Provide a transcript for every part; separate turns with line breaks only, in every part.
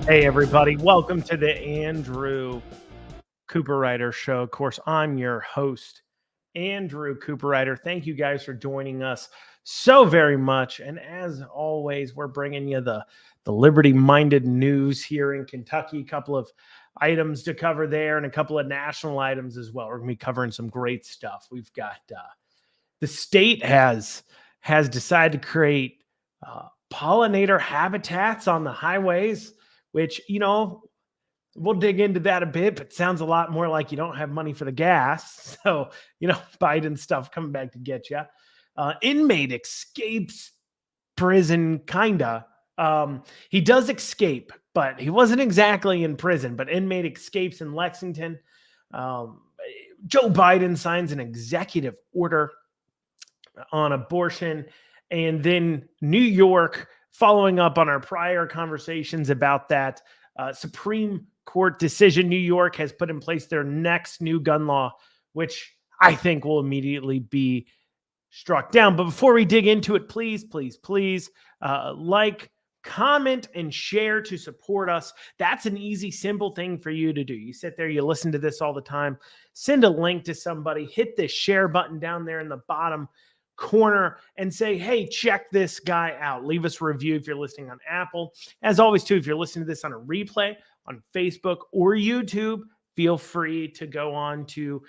Hey, everybody. Welcome to the Andrew Cooperrider Show. Of course, I'm your host, Andrew Cooperrider. Thank you guys for joining us so very much. And as always, we're bringing you the liberty-minded news here in Kentucky. A couple of items to cover there and a couple of national items as well. We're going to be covering some great stuff. We've got the state has decided to create pollinator habitats on the highways, which, we'll dig into that a bit, but sounds a lot more like you don't have money for the gas. So, Biden stuff coming back to get you. Inmate escapes prison, kinda. He does escape, but he wasn't exactly in prison. But inmate escapes in Lexington. Joe Biden signs an executive order on abortion. And then New York, following up on our prior conversations about that Supreme Court decision, New York has put in place their next new gun law, which I think will immediately be struck down. But before we dig into it, please, like, comment, and share to support us. That's an easy, simple thing for you to do. You sit there, you listen to this all the time, send a link to somebody, hit the share button down there in the bottom corner and say, hey, check this guy out. Leave us a review if you're listening on Apple. As always, too, if you're listening to this on a replay on Facebook or YouTube, feel free to go on to,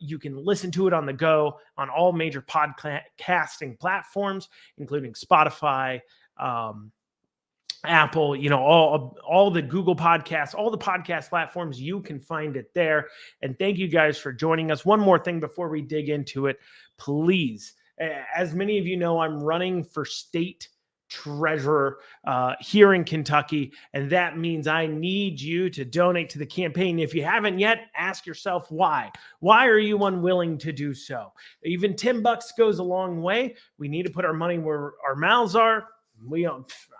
you can listen to it on the go on all major podcasting platforms, including Spotify, Apple, all the Google podcasts, all the podcast platforms, you can find it there. And thank you guys for joining us. One more thing before we dig into it, please. As many of you know, I'm running for state treasurer here in Kentucky, and that means I need you to donate to the campaign. If you haven't yet, ask yourself why. Why are you unwilling to do so? Even $10 goes a long way. We need to put our money where our mouths are.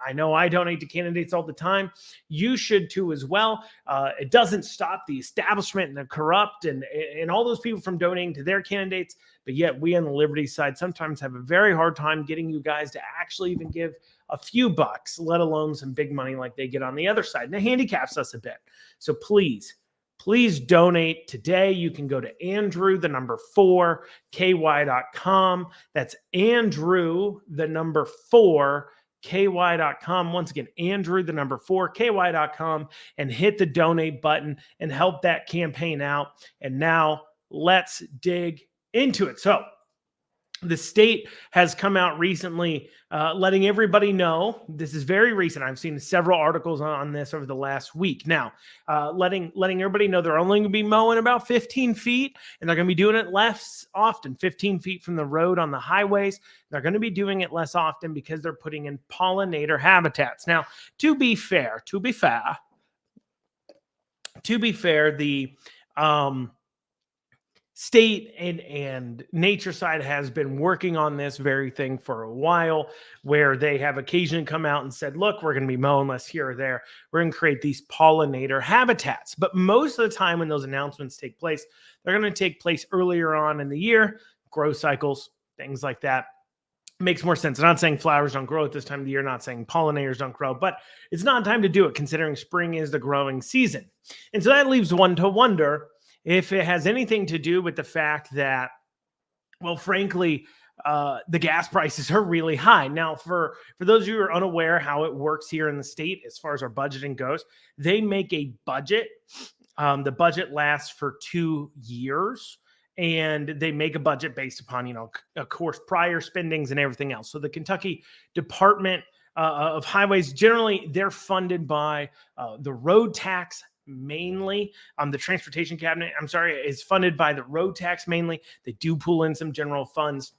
I know I donate to candidates all the time. You should too as well. It doesn't stop the establishment and the corrupt and all those people from donating to their candidates. But yet we on the Liberty side sometimes have a very hard time getting you guys to actually even give a few bucks, let alone some big money like they get on the other side. And it handicaps us a bit. So please donate today. You can go to Andrew, the number 4, ky.com. That's Andrew, the number 4, ky.com. Once again, Andrew, the number 4, ky.com, and hit the donate button and help that campaign out. And now let's dig into it. So the state has come out recently letting everybody know, this is very recent. I've seen several articles on this over the last week. Now, letting everybody know they're only going to be mowing about 15 feet, and they're going to be doing it less often, 15 feet from the road on the highways. They're going to be doing it less often because they're putting in pollinator habitats. Now, to be fair, the state and nature side has been working on this very thing for a while, where they have occasionally come out and said, look, we're going to be mowing less here or there. We're going to create these pollinator habitats. But most of the time when those announcements take place, they're going to take place earlier on in the year, growth cycles, things like that. Makes more sense. I'm not saying flowers don't grow at this time of the year, not saying pollinators don't grow, but it's not time to do it considering spring is the growing season. And so that leaves one to wonder if it has anything to do with the fact that, well, frankly, the gas prices are really high. Now, for those of you who are unaware how it works here in the state, as far as our budgeting goes, they make a budget. The budget lasts for 2 years, and they make a budget based upon, of course, prior spendings and everything else. So the Kentucky Department of Highways, generally, they're funded by the road tax, mainly. The transportation cabinet, is funded by the road tax mainly. They do pull in some general funds.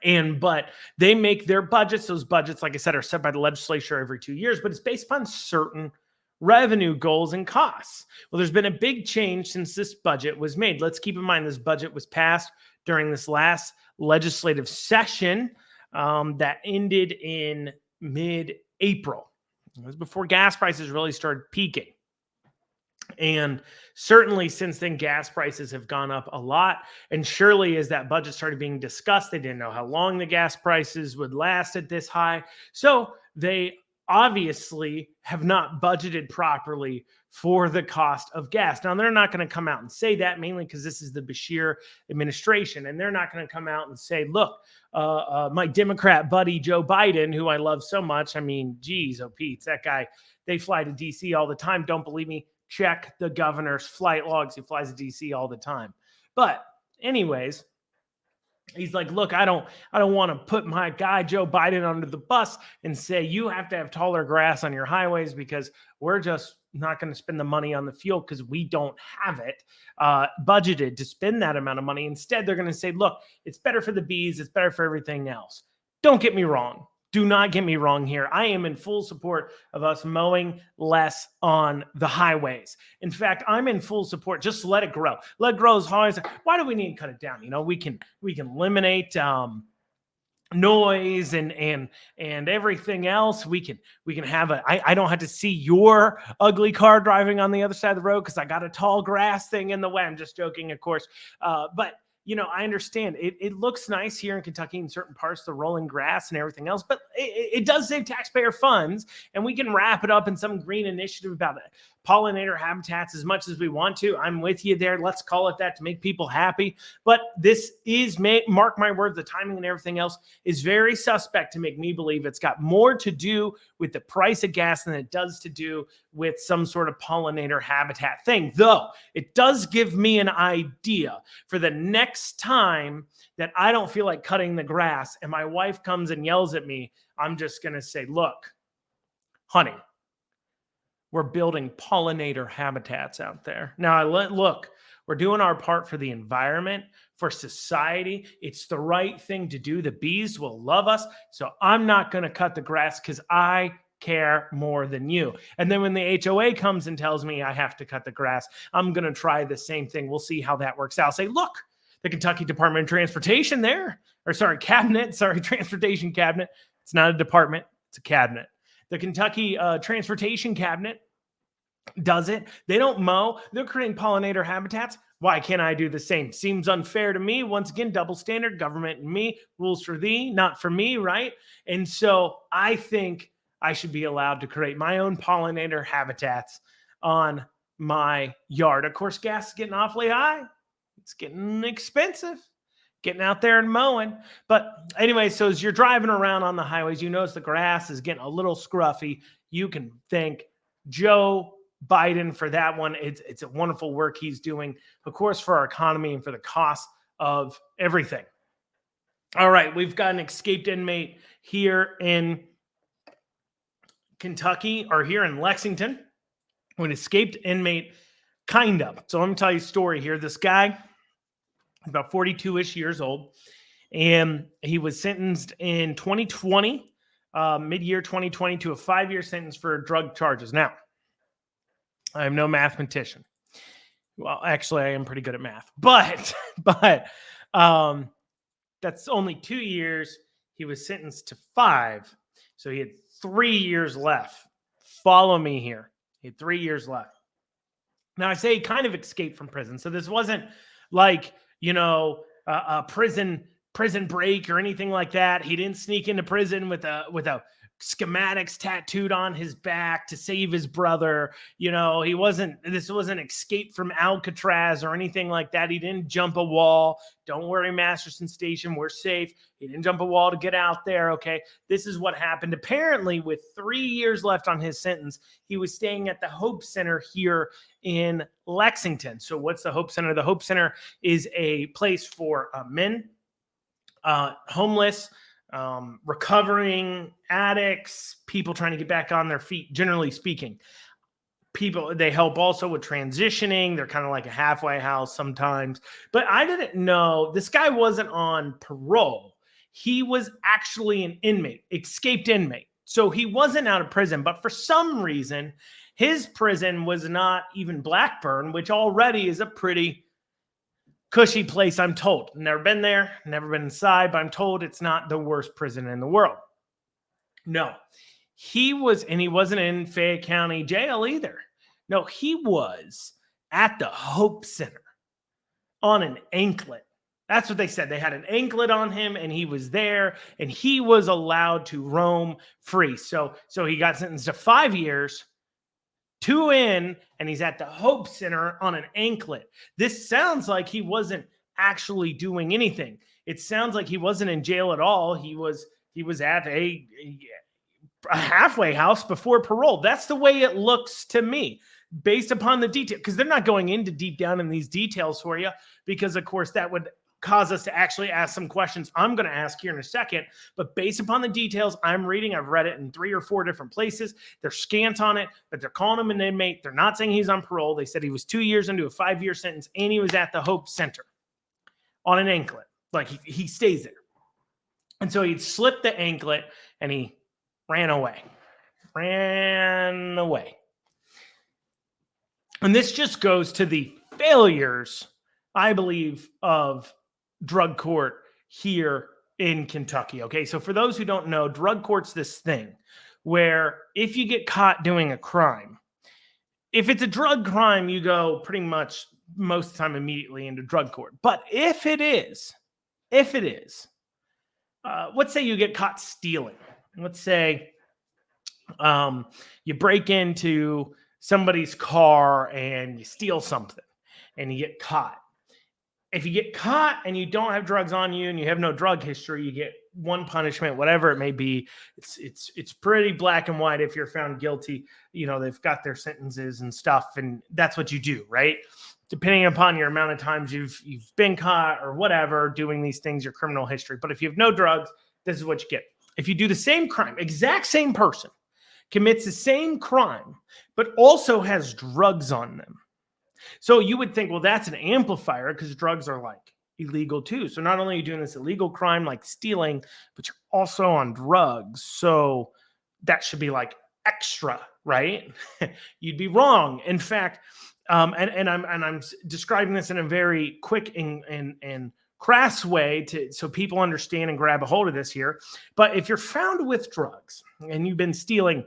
But they make their budgets. Those budgets, like I said, are set by the legislature every 2 years, but it's based upon certain revenue goals and costs. Well, there's been a big change since this budget was made. Let's keep in mind this budget was passed during this last legislative session that ended in mid-April. It was before gas prices really started peaking. And certainly since then, gas prices have gone up a lot. And surely as that budget started being discussed, they didn't know how long the gas prices would last at this high. So they obviously have not budgeted properly for the cost of gas. Now, they're not going to come out and say that, mainly because this is the Bashir administration, and they're not going to come out and say, look, my Democrat buddy Joe Biden, who I love so much, I mean, geez, oh Pete, that guy, they fly to DC all the time. Don't believe me? Check the governor's flight logs. He flies to DC all the time. But anyways, he's like, look, I don't want to put my guy Joe Biden under the bus and say you have to have taller grass on your highways because we're just not going to spend the money on the fuel because we don't have it budgeted to spend that amount of money. Instead, they're going to say, look, it's better for the bees. It's better for everything else. Don't get me wrong. Do not get me wrong here. I am in full support of us mowing less on the highways. In fact, I'm in full support. Just let it grow. Let it grow as high as. Why do we need to cut it down? You know, we can eliminate noise and everything else. We can have I don't have to see your ugly car driving on the other side of the road because I got a tall grass thing in the way. I'm just joking, of course. But you know, I understand it looks nice here in Kentucky in certain parts, the rolling grass and everything else, but it does save taxpayer funds, and we can wrap it up in some green initiative about it. Pollinator habitats as much as we want to. I'm with you there. Let's call it that to make people happy. But this is, mark my words, the timing and everything else is very suspect to make me believe it's got more to do with the price of gas than it does to do with some sort of pollinator habitat thing. Though it does give me an idea for the next time that I don't feel like cutting the grass and my wife comes and yells at me, I'm just going to say, look, honey, we're building pollinator habitats out there. Now, look, we're doing our part for the environment, for society. It's the right thing to do. The bees will love us. So I'm not going to cut the grass because I care more than you. And then when the HOA comes and tells me I have to cut the grass, I'm going to try the same thing. We'll see how that works out. Say, look, the Kentucky Department of Transportation Transportation Cabinet. It's not a department. It's a cabinet. The Kentucky Transportation Cabinet does it. They don't mow. They're creating pollinator habitats. Why can't I do the same? Seems unfair to me. Once again, double standard, government and me, rules for thee, not for me, right? And so I think I should be allowed to create my own pollinator habitats on my yard. Of course, gas is getting awfully high. It's getting expensive. Getting out there and mowing. But anyway, so as you're driving around on the highways, you notice the grass is getting a little scruffy. You can thank Joe Biden for that one. It's a wonderful work he's doing, of course, for our economy and for the cost of everything. All right, we've got an escaped inmate here in Kentucky, or here in Lexington. An escaped inmate, kind of. So let me tell you a story here. This guy, about 42-ish years old, and he was sentenced in 2020, mid-year 2020, to a 5-year sentence for drug charges. Now, I am no mathematician. Well, actually, I am pretty good at math, but that's only 2 years. He was sentenced to 5, so he had 3 years left. Follow me here. He had 3 years left. Now, I say he kind of escaped from prison, so this wasn't like, you know, a prison break or anything like that. He didn't sneak into prison with a schematics tattooed on his back to save his brother. You know, this wasn't escape from Alcatraz or anything like that. He didn't jump a wall. Don't worry, Masterson Station, we're safe. He didn't jump a wall to get out there. Okay. This is what happened. Apparently, with 3 years left on his sentence, he was staying at the Hope Center here in Lexington. So what's the Hope Center? The Hope Center is a place for men, homeless, recovering addicts, people trying to get back on their feet, generally speaking. They help also with transitioning. They're kind of like a halfway house sometimes. But I didn't know this guy wasn't on parole. He was actually an inmate, escaped inmate. So he wasn't out of prison, but for some reason, his prison was not even Blackburn, which already is a pretty cushy place, I'm told. Never been there, never been inside, but I'm told it's not the worst prison in the world. No, he wasn't in Fayette County Jail either. No, he was at the Hope Center on an anklet. That's what they said. They had an anklet on him and he was there and he was allowed to roam free. So he got sentenced to 5 years, 2 in, and he's at the Hope Center on an anklet. This sounds like he wasn't actually doing anything. It sounds like he wasn't in jail at all. He was at a halfway house before parole. That's the way it looks to me, based upon the detail, because they're not going into deep down in these details for you, because of course that would cause us to actually ask some questions I'm going to ask here in a second. But based upon the details I'm reading, I've read it in 3 or 4 different places. They're scant on it, but they're calling him an inmate. They're not saying he's on parole. They said he was 2 years into a 5-year sentence and he was at the Hope Center on an anklet. Like he stays there. And so he'd slipped the anklet and he ran away. And this just goes to the failures, I believe, of drug court here in Kentucky. Okay, so for those who don't know, drug court's this thing where if you get caught doing a crime, if it's a drug crime, you go pretty much most of the time immediately into drug court. But if it is, let's say you get caught stealing. Let's say you break into somebody's car and you steal something and you get caught. If you get caught and you don't have drugs on you and you have no drug history, you get one punishment, whatever it may be. It's pretty black and white. If you're found guilty, they've got their sentences and stuff, and that's what you do, right? Depending upon your amount of times you've been caught or whatever doing these things, your criminal history. But if you have no drugs, this is what you get. If you do the same crime, exact same person commits the same crime, but also has drugs on them. So you would think, well, that's an amplifier because drugs are like illegal too. So not only are you doing this illegal crime like stealing, but you're also on drugs. So that should be like extra, right? You'd be wrong. In fact, and I'm describing this in a very quick and crass way so people understand and grab a hold of this here. But if you're found with drugs and you've been stealing,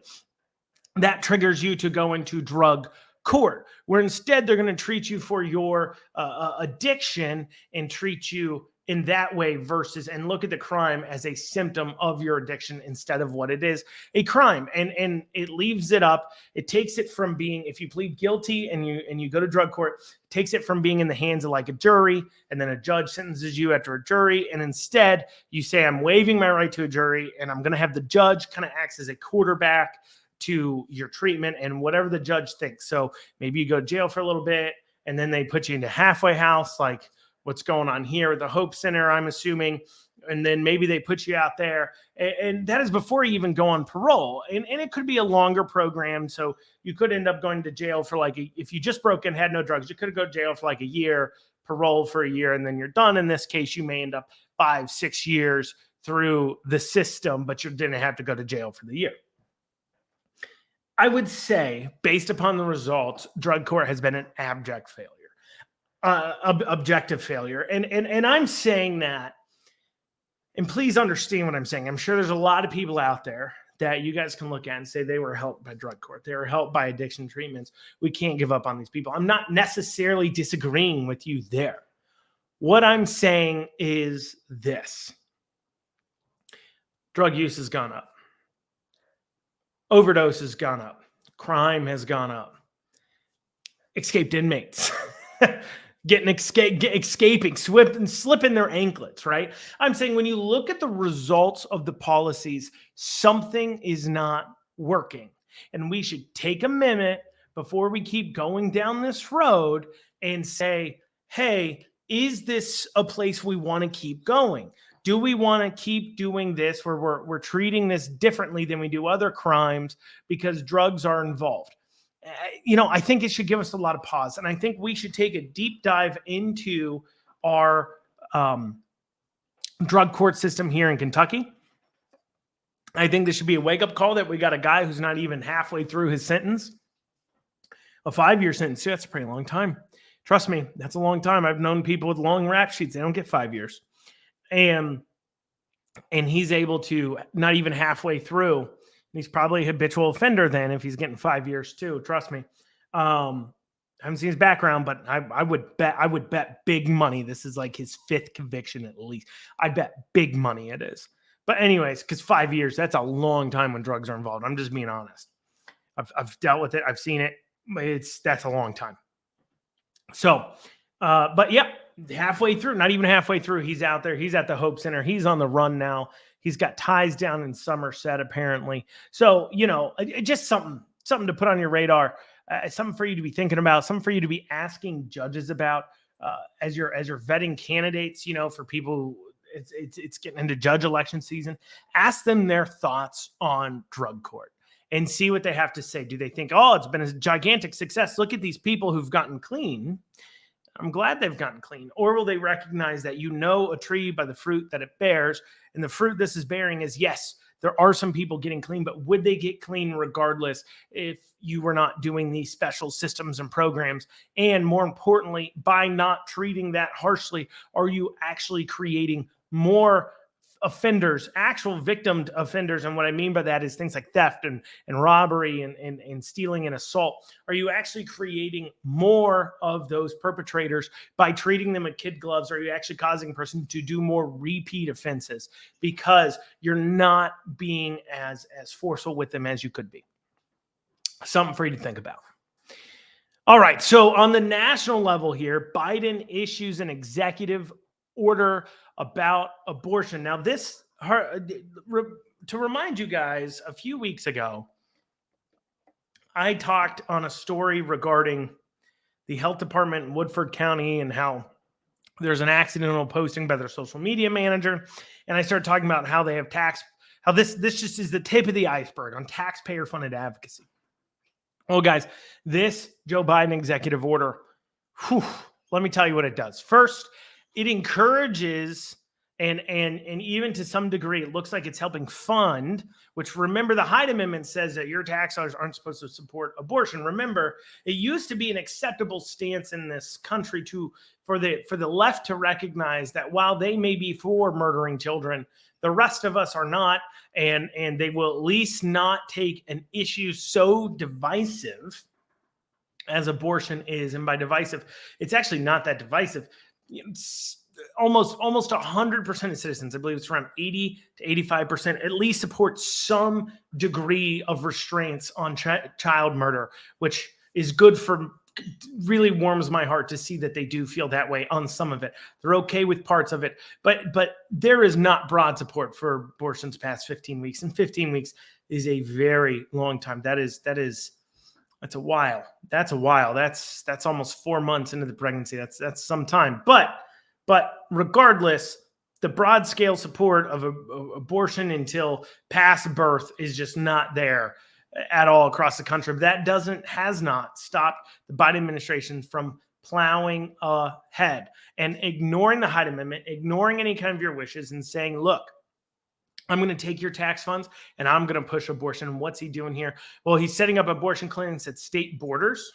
that triggers you to go into drug court, where instead they're going to treat you for your addiction and treat you in that way and look at the crime as a symptom of your addiction instead of what it is, a crime. And it leaves it up. It takes it from being, if you plead guilty and you go to drug court, it takes it from being in the hands of like a jury, and then a judge sentences you after a jury. And instead you say, I'm waiving my right to a jury, and I'm going to have the judge kind of acts as a quarterback to your treatment and whatever the judge thinks. So maybe you go to jail for a little bit and then they put you into halfway house, like what's going on here at the Hope Center, I'm assuming. And then maybe they put you out there, and that is before you even go on parole. And it could be a longer program. So you could end up going to jail for if you just broke in, had no drugs, you could go to jail for like a year, parole for a year, and then you're done. In this case, you may end up 5-6 years through the system, but you didn't have to go to jail for the year. I would say, based upon the results, drug court has been an abject failure, objective failure. And I'm saying that, and please understand what I'm saying. I'm sure there's a lot of people out there that you guys can look at and say they were helped by drug court. They were helped by addiction treatments. We can't give up on these people. I'm not necessarily disagreeing with you there. What I'm saying is this: drug use has gone up. Overdose has gone up. Crime has gone up. Escaped inmates escaping, slipping their anklets, right? I'm saying when you look at the results of the policies, something is not working. And we should take a minute before we keep going down this road and say, hey, is this a place we want to keep going? Do we want to keep doing this where we're treating this differently than we do other crimes because drugs are involved? I think it should give us a lot of pause. And I think we should take a deep dive into our drug court system here in Kentucky. I think this should be a wake-up call that we got a guy who's not even halfway through his sentence. A 5-year sentence. That's a pretty long time. Trust me, that's a long time. I've known people with long rap sheets. They don't get 5 years. And he's able to not even halfway through. He's probably a habitual offender then if he's getting 5 years too. Trust me. haven't seen his background, but I would bet big money this is like his 5th conviction at least. I bet big money it is. But anyways, because 5 years, that's a long time when drugs are involved. I'm just being honest. I've dealt with it. I've seen it. That's a long time. So, but yeah, halfway through, not even halfway through, he's out there. He's at the Hope Center. He's on the run now. He's got ties down in Somerset, apparently. So, just something to put on your radar, something for you to be thinking about, something for you to be asking judges about as you're vetting candidates. For people who it's getting into judge election season. Ask them their thoughts on drug court and see what they have to say. Do they think, oh, it's been a gigantic success? Look at these people who've gotten clean. I'm glad they've gotten clean. Or will they recognize that a tree by the fruit that it bears, and the fruit this is bearing is, yes, there are some people getting clean, but would they get clean regardless if you were not doing these special systems and programs? And more importantly, by not treating that harshly, are you actually creating more offenders, actual victim offenders? And what I mean by that is things like theft and robbery and stealing and assault. Are you actually creating more of those perpetrators by treating them with kid gloves? Are you actually causing a person to do more repeat offenses because you're not being as forceful with them as you could be? Something for you to think about. All right. So on the national level here, Biden issues an executive order about abortion. Now, to remind you guys, a few weeks ago, I talked on a story regarding the health department in Woodford County and how there's an accidental posting by their social media manager. And I started talking about how they have how this just is the tip of the iceberg on taxpayer-funded advocacy. Well, guys, this Joe Biden executive order, let me tell you what it does. First, it encourages and even to some degree, it looks like it's helping fund, which, remember, the Hyde Amendment says that your tax dollars aren't supposed to support abortion. Remember, it used to be an acceptable stance in this country for the left to recognize that while they may be for murdering children, the rest of us are not, and they will at least not take an issue so divisive as abortion is. And by divisive, it's actually not that divisive. Almost 100% of citizens, I believe it's around 80 to 85%, at least support some degree of restraints on child murder, which is good really warms my heart to see that they do feel that way on some of it. They're okay with parts of it, but there is not broad support for abortions past 15 weeks, and 15 weeks is a very long time. That's a while. That's almost 4 months into the pregnancy. That's some time. But regardless, the broad scale support of abortion until past birth is just not there at all across the country. But that has not stopped the Biden administration from plowing ahead and ignoring the Hyde Amendment, ignoring any kind of your wishes, and saying, look, I'm going to take your tax funds and I'm going to push abortion. And what's he doing here? Well, he's setting up abortion clinics at state borders.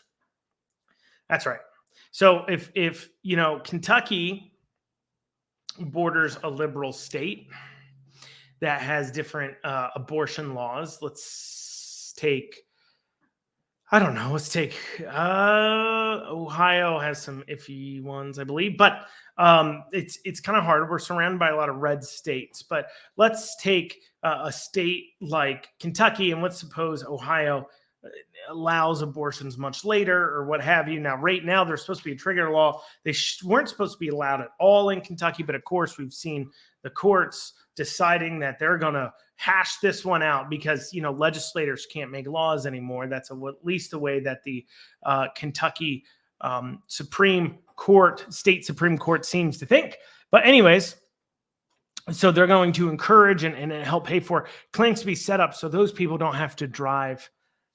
That's right. So if Kentucky borders a liberal state that has different abortion laws, let's take Ohio has some iffy ones, I believe, but it's kind of hard. We're surrounded by a lot of red states, but let's take a state like Kentucky, and let's suppose Ohio allows abortions much later or what have you. Now, right now, there's supposed to be a trigger law. They weren't supposed to be allowed at all in Kentucky, but of course, we've seen the courts deciding that they're going to hash this one out because, legislators can't make laws anymore. That's at least the way that the Kentucky Supreme Court, state Supreme Court seems to think. But anyways, so they're going to encourage and help pay for clinics to be set up so those people don't have to drive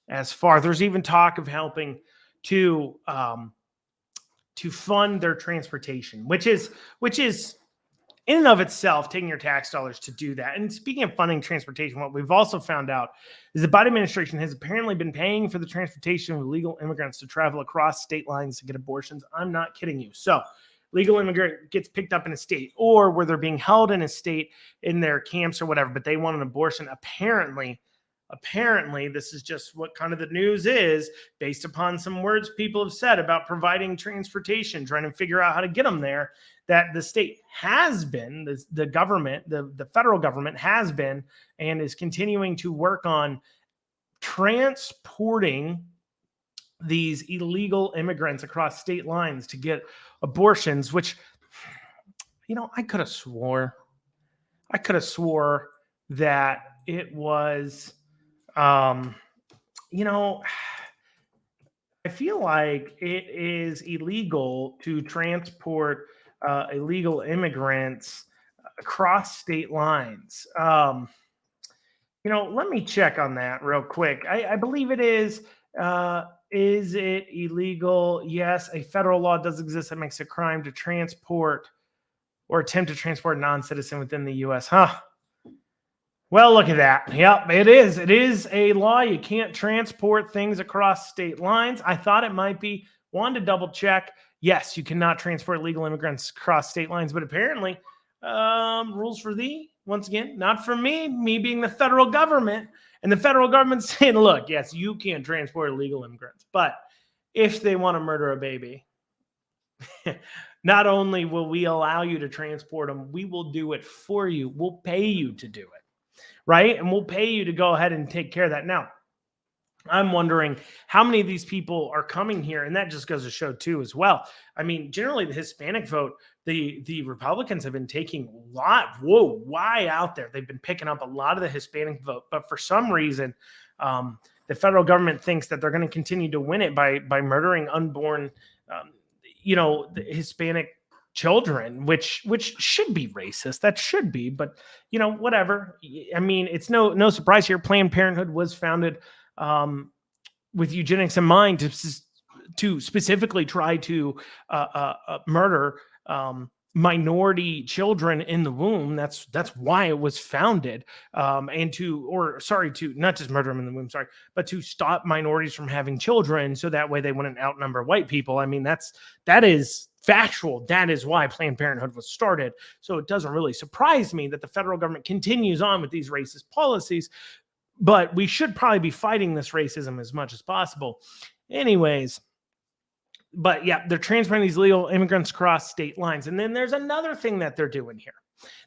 as far. There's even talk of helping to fund their transportation, which is in and of itself taking your tax dollars to do that. And speaking of funding transportation, what we've also found out is the Biden administration has apparently been paying for the transportation of illegal immigrants to travel across state lines to get abortions. I'm not kidding you. So legal immigrant gets picked up in a state, or where they're being held in a state in their camps or whatever, but they want an abortion. Apparently, apparently, this is just what kind of the news is based upon some words people have said about providing transportation, trying to figure out how to get them there, that the state has been, the government, the federal government has been and is continuing to work on transporting these illegal immigrants across state lines to get abortions, which, I could have swore that it was, I feel like it is illegal to transport illegal immigrants across state lines. Let me check on that real quick. I believe it is. Is it illegal? Yes, a federal law does exist that makes it a crime to transport or attempt to transport a non-citizen within the U.S. Huh? Well, look at that. Yep, it is. It is a law. You can't transport things across state lines. I thought it might be. Wanted to double check. Yes, you cannot transport illegal immigrants across state lines, but apparently rules for thee, once again, not for me being the federal government, and the federal government saying, look, yes, you can't transport illegal immigrants, but if they want to murder a baby, not only will we allow you to transport them, we will do it for you. We'll pay you to do it, right? And we'll pay you to go ahead and take care of that. Now, I'm wondering how many of these people are coming here, and that just goes to show too as well. I mean, generally the Hispanic vote, the Republicans have been taking why out there. They've been picking up a lot of the Hispanic vote, but for some reason, the federal government thinks that they're going to continue to win it by murdering unborn, the Hispanic children, which should be racist. That should be, but whatever. I mean, it's no surprise here. Planned Parenthood was founded with eugenics in mind to specifically try to murder minority children in the womb. That's why it was founded, and to not just murder them in the womb, but to stop minorities from having children, so that way they wouldn't outnumber white people. I mean, that is factual. That is why Planned Parenthood was started. So it doesn't really surprise me that the federal government continues on with these racist policies. But we should probably be fighting this racism as much as possible. Anyways, but yeah, they're transporting these illegal immigrants across state lines. And then there's another thing that they're doing here.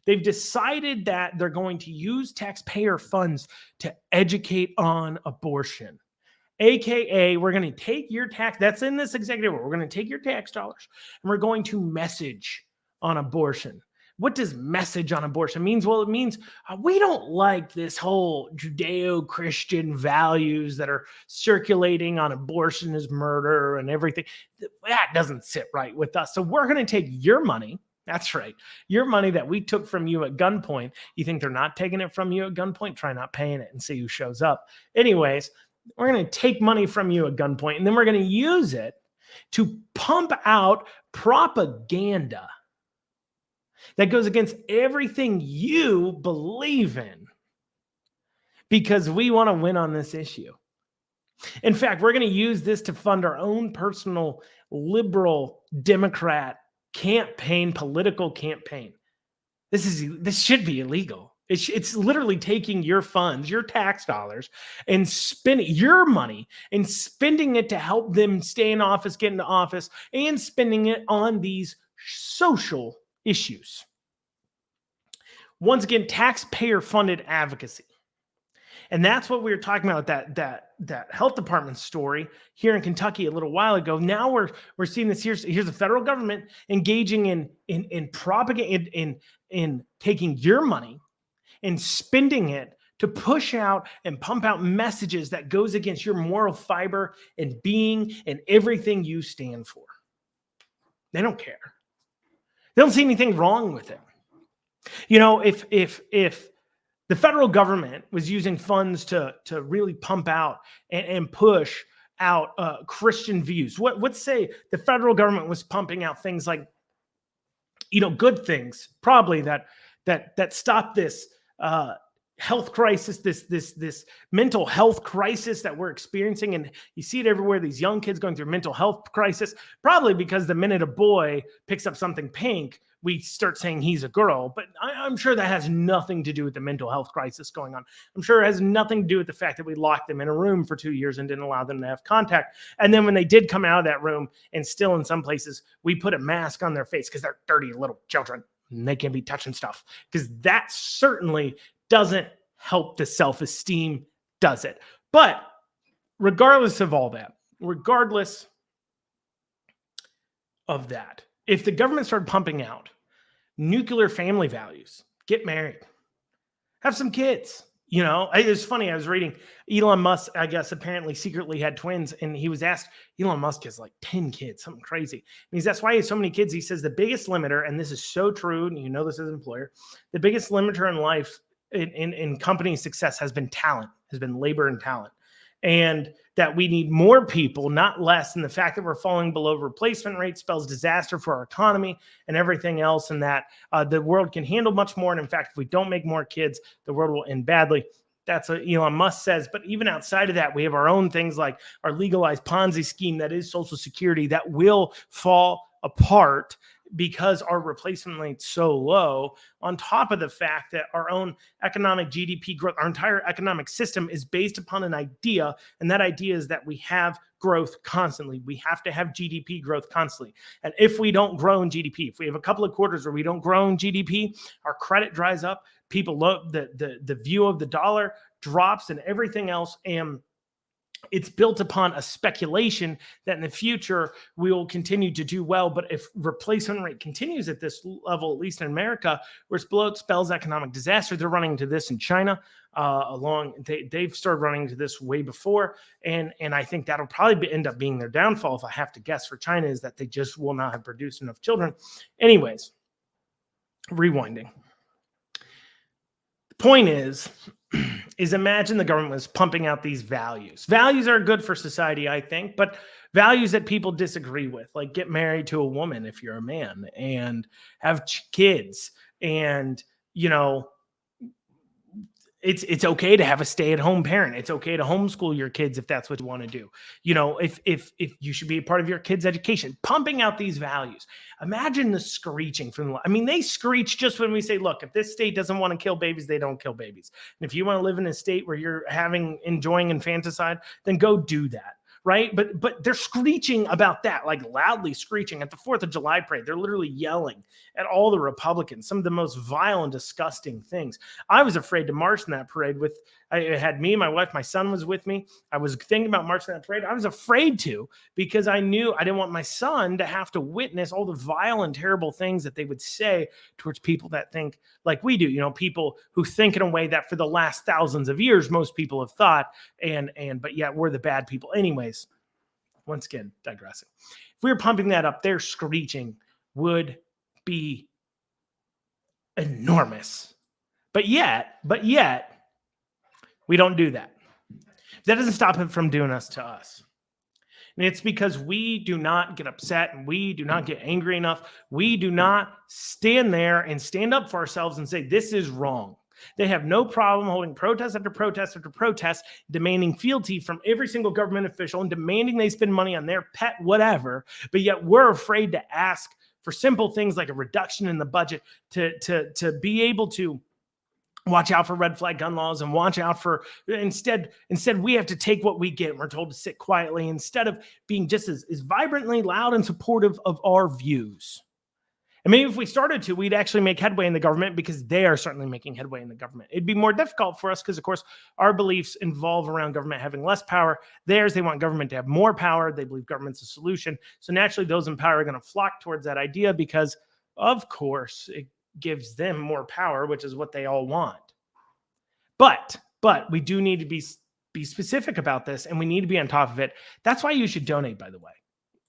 They've decided that they're going to use taxpayer funds to educate on abortion. AKA, we're going to take your tax, that's in this executive order, we're going to take your tax dollars and we're going to message on abortion. What does message on abortion mean? Well, it means we don't like this whole Judeo-Christian values that are circulating on abortion as murder and everything. That doesn't sit right with us. So we're going to take your money. That's right. Your money that we took from you at gunpoint. You think they're not taking it from you at gunpoint? Try not paying it and see who shows up. Anyways, we're going to take money from you at gunpoint, and then we're going to use it to pump out propaganda that goes against everything you believe in, because we want to win on this issue. In fact, we're going to use this to fund our own personal liberal Democrat campaign, political campaign. This should be illegal. It's literally taking your funds, your tax dollars, and spending your money and spending it to help them stay in office, get into office, and spending it on these social issues. Once again, taxpayer-funded advocacy. And that's what we were talking about, that health department story here in Kentucky a little while ago. Now we're seeing this. Here's the federal government engaging in propaganda, in taking your money and spending it to push out and pump out messages that goes against your moral fiber and being and everything you stand for. They don't care. They don't see anything wrong with it. If the federal government was using funds to really pump out and push out Christian views, let's say the federal government was pumping out things like, good things, probably that stop this health crisis, this mental health crisis that we're experiencing. And you see it everywhere. These young kids going through mental health crisis, probably because the minute a boy picks up something pink, we start saying he's a girl. But I'm sure that has nothing to do with the mental health crisis going on. I'm sure it has nothing to do with the fact that we locked them in a room for 2 years and didn't allow them to have contact. And then when they did come out of that room, and still in some places, we put a mask on their face because they're dirty little children and they can't be touching stuff, because that certainly doesn't help the self-esteem, does it? But regardless of all that, regardless of that, if the government started pumping out nuclear family values, get married, have some kids. You know, it's funny. I was reading Elon Musk, I guess, apparently secretly had twins. And he was asked, Elon Musk has like 10 kids, something crazy. And he's asked why he has so many kids. He says the biggest limiter, and this is so true, and you know this as an employer, the biggest limiter in life in company success has been talent, has been labor and talent. And that we need more people, not less. And the fact that we're falling below replacement rate spells disaster for our economy and everything else. And that the world can handle much more. And in fact, if we don't make more kids, the world will end badly. That's what Elon Musk says. But even outside of that, we have our own things like our legalized Ponzi scheme that is Social Security that will fall apart because our replacement rate's so low, on top of the fact that our own economic GDP growth, our entire economic system is based upon an idea, and that idea is that we have growth constantly. We have to have GDP growth constantly. And if we don't grow in GDP, if we have a couple of quarters where we don't grow in GDP, our credit dries up, people look, the view of the dollar drops and everything else, and it's built upon a speculation that in the future we will continue to do well. But if replacement rate continues at this level, at least in America, where it's below, it spells economic disaster. They're running into this in China. They've started running into this way before, and I think that'll probably end up being their downfall. If I have to guess for China, is that they just will not have produced enough children. Anyways, rewinding. The point is imagine the government was pumping out these values. Values are good for society, I think, but values that people disagree with, like get married to a woman if you're a man, and have kids, and, you know, it's okay to have a stay-at-home parent. It's okay to homeschool your kids if that's what you want to do. You know, if you should be a part of your kids' education, pumping out these values. Imagine the screeching from the, I mean, they screech just when we say, look, if this state doesn't want to kill babies, they don't kill babies. And if you want to live in a state where you're enjoying infanticide, then go do that. Right. But they're screeching about that, like loudly screeching at the 4th of July parade. They're literally yelling at all the Republicans, some of the most vile and disgusting things. I was afraid to march in that parade I had me, my wife, my son was with me. I was thinking about marching in that parade. I was afraid to, because I knew I didn't want my son to have to witness all the vile and terrible things that they would say towards people that think like we do, you know, people who think in a way that for the last thousands of years, most people have thought, but yet we're the bad people. Anyways, once again, digressing. If we were pumping that up, their screeching would be enormous. But yet, we don't do that. That doesn't stop it from doing us to us. And it's because we do not get upset and we do not get angry enough. We do not stand there and stand up for ourselves and say, this is wrong. They have no problem holding protest after protest after protest, demanding fealty from every single government official and demanding they spend money on their pet whatever. But yet we're afraid to ask for simple things like a reduction in the budget to be able to watch out for red flag gun laws and watch out for, instead we have to take what we get and we're told to sit quietly instead of being just as vibrantly loud and supportive of our views. And maybe if we started to, we'd actually make headway in the government, because they are certainly making headway in the government. It'd be more difficult for us because, of course, our beliefs involve around government having less power. Theirs, they want government to have more power. They believe government's a solution. So naturally, those in power are going to flock towards that idea because, of course, it gives them more power, which is what they all want. But we do need to be specific about this, and we need to be on top of it. That's why you should donate, by the way.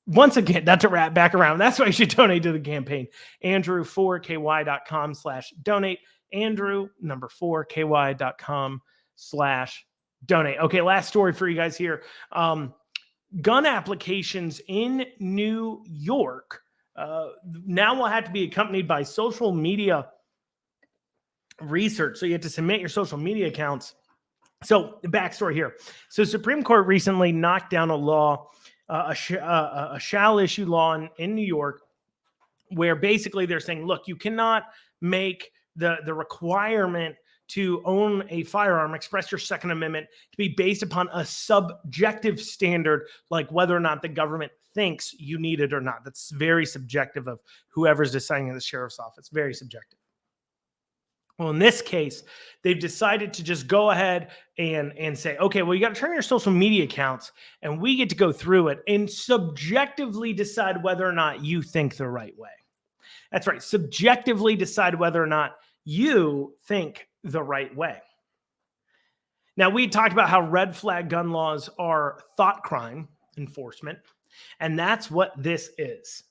Once again, not to wrap back around, that's why you should donate to the campaign. Andrew4ky.com/donate. Andrew, number 4ky.com/donate. Okay, last story for you guys here. Gun applications in New York now will have to be accompanied by social media research. So you have to submit your social media accounts. So the backstory here. So Supreme Court recently knocked down a law, a shall issue law in New York, where basically they're saying, look, you cannot make the requirement to own a firearm, express your Second Amendment, to be based upon a subjective standard, like whether or not the government thinks you need it or not. That's very subjective of whoever's deciding in the sheriff's office. Very subjective. Well, in this case, they've decided to just go ahead and say, okay, well, you got to turn your social media accounts and we get to go through it and subjectively decide whether or not you think the right way. That's right. Subjectively decide whether or not you think the right way. Now, we talked about how red flag gun laws are thought crime enforcement, and that's what this is.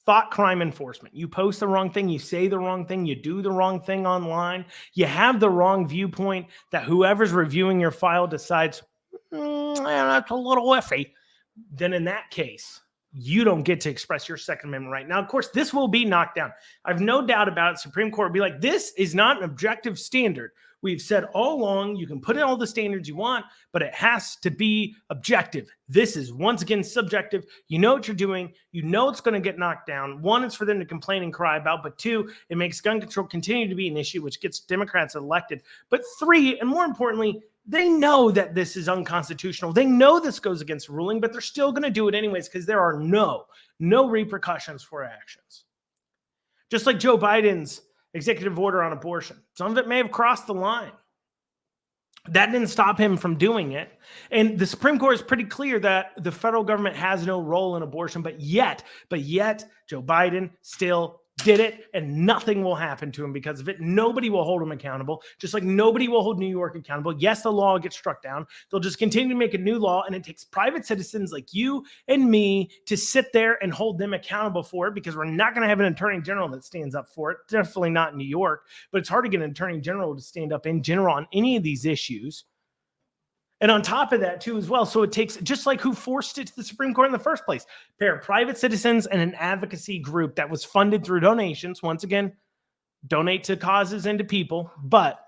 Thought crime enforcement. You post the wrong thing, you say the wrong thing, you do the wrong thing online, you have the wrong viewpoint that whoever's reviewing your file decides, that's a little iffy. Then in that case, you don't get to express your Second Amendment right. Now, of course, this will be knocked down. I have no doubt about it. Supreme Court will be like, this is not an objective standard. We've said all along, you can put in all the standards you want, but it has to be objective. This is, once again, subjective. You know what you're doing. You know it's going to get knocked down. One, it's for them to complain and cry about. But two, it makes gun control continue to be an issue, which gets Democrats elected. But three, and more importantly, they know that this is unconstitutional. They know this goes against ruling, but they're still going to do it anyways because there are no repercussions for actions. Just like Joe Biden's executive order on abortion. Some of it may have crossed the line. That didn't stop him from doing it. And the Supreme Court is pretty clear that the federal government has no role in abortion, but yet Joe Biden still did it, and nothing will happen to him because of it. Nobody will hold him accountable, just like nobody will hold New York accountable. Yes, the law gets struck down. They'll just continue to make a new law, and it takes private citizens like you and me to sit there and hold them accountable for it because we're not going to have an attorney general that stands up for it. Definitely not in New York, but it's hard to get an attorney general to stand up in general on any of these issues. And on top of that, too, as well, so it takes, just like who forced it to the Supreme Court in the first place, a pair of private citizens and an advocacy group that was funded through donations. Once again, donate to causes and to people, but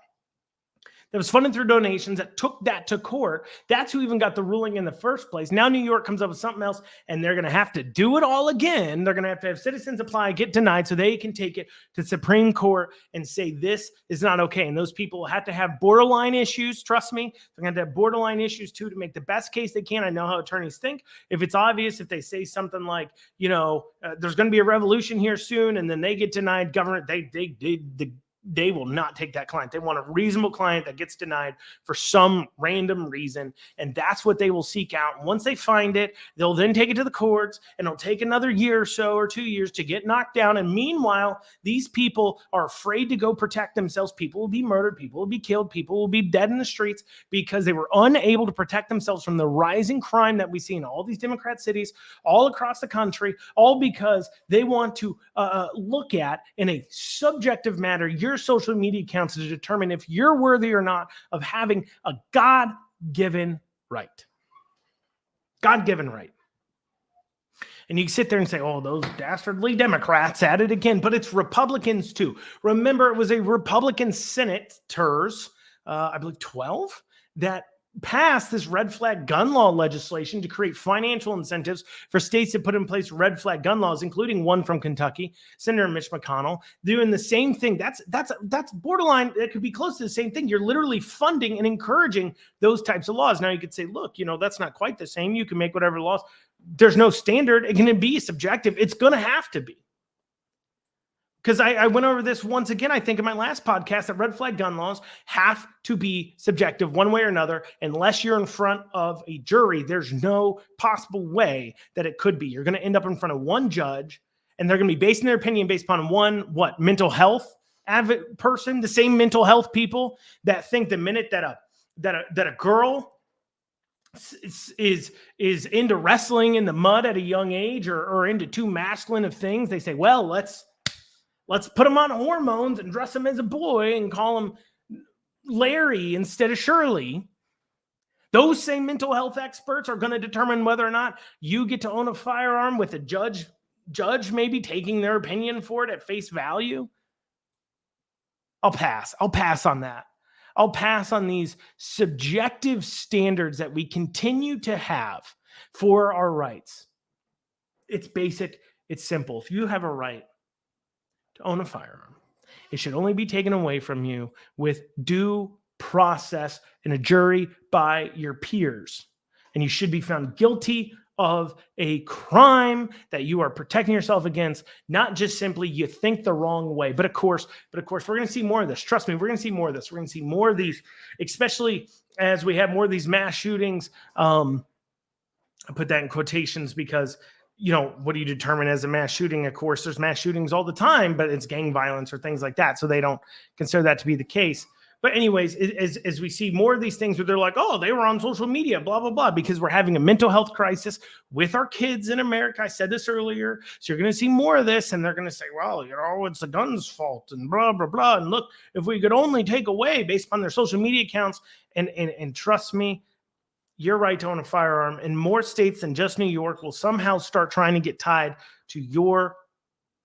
that was funded through donations that took that to court. That's who even got the ruling in the first place. Now New York comes up with something else, and they're going to have to do it all again. They're going to have citizens apply, get denied, so they can take it to the Supreme Court and say this is not okay. And those people have to have borderline issues. Trust me, they're going to have borderline issues too to make the best case they can. I know how attorneys think. If it's obvious, if they say something like, there's going to be a revolution here soon, and then they get denied government, they will not take that client. They want a reasonable client that gets denied for some random reason, and that's what they will seek out. Once they find it, they'll then take it to the courts, and it'll take another year or so or 2 years to get knocked down. And meanwhile, these people are afraid to go protect themselves. People will be murdered. People will be killed. People will be dead in the streets because they were unable to protect themselves from the rising crime that we see in all these Democrat cities all across the country, all because they want to look at, in a subjective matter, your social media accounts to determine if you're worthy or not of having a God-given right. God-given right. And you can sit there and say, oh, those dastardly Democrats at it again, but it's Republicans too. Remember, it was a Republican senators, I believe 12, that passed this red flag gun law legislation to create financial incentives for states to put in place red flag gun laws, including one from Kentucky, Senator Mitch McConnell, doing the same thing. That's borderline. It could be close to the same thing. You're literally funding and encouraging those types of laws. Now you could say, look, that's not quite the same. You can make whatever laws. There's no standard. It can be subjective. It's going to have to be. Because I went over this once again, I think in my last podcast, that red flag gun laws have to be subjective one way or another. Unless you're in front of a jury, there's no possible way that it could be. You're going to end up in front of one judge, and they're going to be basing their opinion based upon mental health person, the same mental health people that think the minute that a girl is into wrestling in the mud at a young age or into too masculine of things, they say, well, let's put him on hormones and dress him as a boy and call him Larry instead of Shirley. Those same mental health experts are going to determine whether or not you get to own a firearm with a judge maybe taking their opinion for it at face value. I'll pass. I'll pass on that. I'll pass on these subjective standards that we continue to have for our rights. It's basic. It's simple. If you have a right to own a firearm, it should only be taken away from you with due process in a jury by your peers. And you should be found guilty of a crime that you are protecting yourself against, not just simply you think the wrong way. But of course, we're going to see more of this. Trust me, we're going to see more of this. We're going to see more of these, especially as we have more of these mass shootings. I put that in quotations because, what do you determine as a mass shooting? Of course, there's mass shootings all the time, but it's gang violence or things like that. So they don't consider that to be the case. But anyways, as we see more of these things where they're like, oh, they were on social media, blah, blah, blah, because we're having a mental health crisis with our kids in America. I said this earlier. So you're going to see more of this, and they're going to say, well, it's the gun's fault and blah, blah, blah. And look, if we could only take away based on their social media accounts, and trust me, your right to own a firearm in more states than just New York will somehow start trying to get tied to your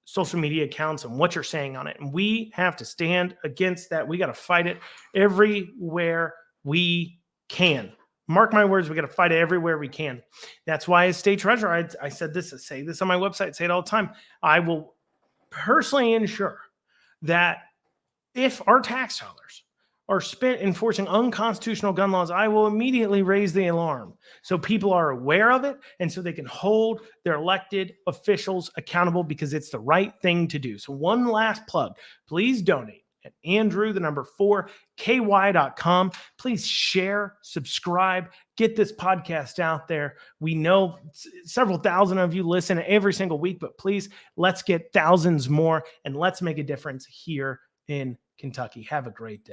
social media accounts and what you're saying on it. And we have to stand against that. We got to fight it everywhere we can. Mark my words, we got to fight it everywhere we can. That's why as state treasurer, I said this, I say this on my website, say it all the time. I will personally ensure that if our tax dollars are spent enforcing unconstitutional gun laws, I will immediately raise the alarm so people are aware of it and so they can hold their elected officials accountable, because it's the right thing to do. So one last plug, please donate at Andrew4ky.com. Please share, subscribe, get this podcast out there. We know several thousand of you listen every single week, but please, let's get thousands more and let's make a difference here in Kentucky. Have a great day.